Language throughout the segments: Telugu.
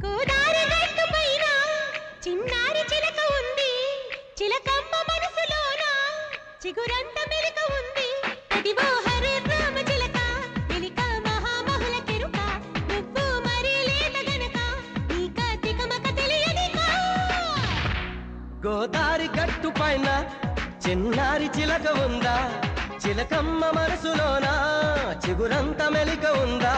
గోదారి గట్టు పైన చిన్నారి చిలక ఉంది, చిలకమ్మ మనసులోన చిగురంత మెలిక ఉంది. అదివో హరే రామ చిలక మెలిక మహామహుల కెరుక, నువ్వు మరీ లేత గనక నీక తికమక తెలియనిక. గోదారి గట్టు పైన చిన్నారి చిలక ఉందా, చిలకమ్మ మనసులోన చిగురంత మెలిక ఉందా.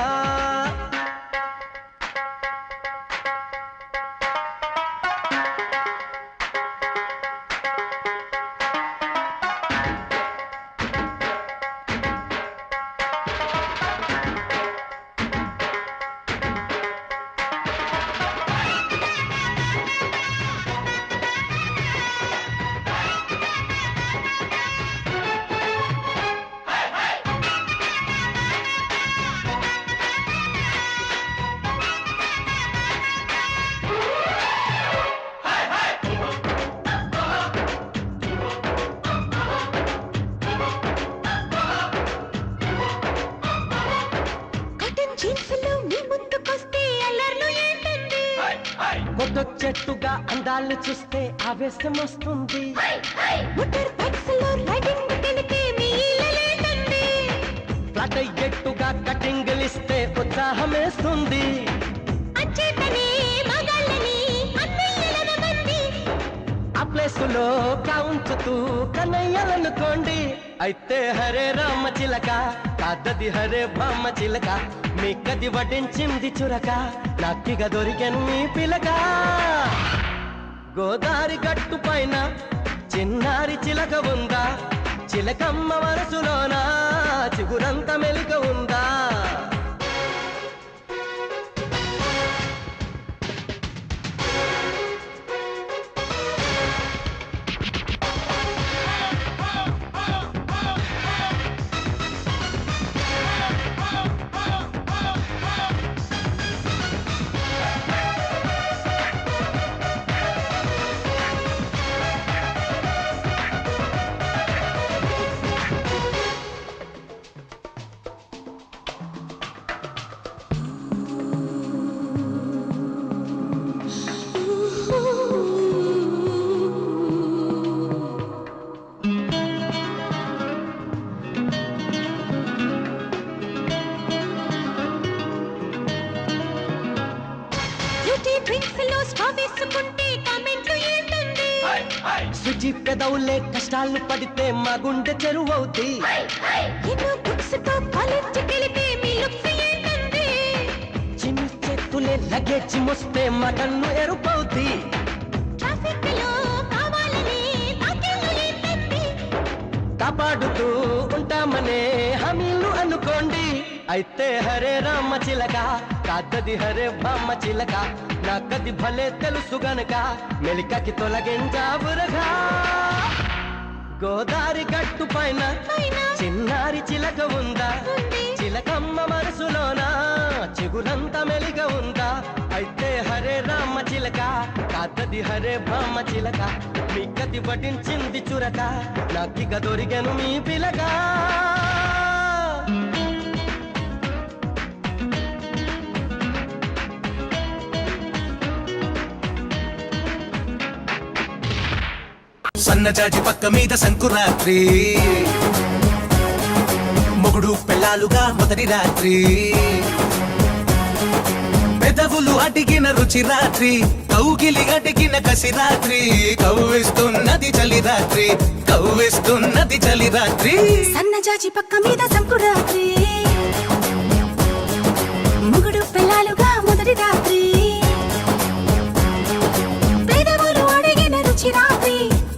కొట్టొచ్చెట్టుగా అందాలు చూస్తే ఆవేశం వస్తుంది. ఫ్లాట్ అయ్యేట్టుగా కటింగ్లిస్తే ఉత్సాహం వేస్తుంది. ఆ ప్లేసులో కాంచుతూ కన్నయ్యాలనుకోండి. అయితే హరే రామ చిలక కాదది హరే బామ్మ చిలక, మీకది వడ్డించింది చురక, నాకిగ దొరికెను మీ పిలక. గోదారి గట్టు పైన చిన్నారి చిలక ఉందా, చిలకమ్మ మనసులోన చిగురంత మెలిక ఉందా. సుజీ పెదవులే కష్టాలు పడితే మా గుండె చెరువవుతి. చిన్ని చేతులే లగేజ్ మోస్తే మా కన్ను ఎరుపవుతి. కాపాడుతూ ఉంటామనే హామీలు అనుకోండి. అయితే హరే రామ చిలక కాదది హరే బామ్మ చిలక, నాకది భలే తెలుసు గనక మెలికకి తొలగించావురగా. గోదారి గట్టు పైన చిన్నారి చిలక ఉందా, చిలకమ్మ మనసులోన చిగురంత మెలిక ఉందా. అయితే హరే రామ చిలక కాదది హరే బామ్మ చిలక, మీకది వడ్డించింది చురక, నాకిగ దొరికెను మీ పిలక. సన్నజాజి పక్క మీద సంకురాత్రి, మొగుడు పెళ్ళాలుగా మొదటి రాత్రి, పెదవులు అడిగిన రుచి రాత్రి, కౌగిలి అడిగిన కసి రాత్రి, కవ్విస్తున్నది చలి రాత్రి, కవ్విస్తున్నది చలి రాత్రి. సన్నజాజి పక్క మీద సంకురాత్రి.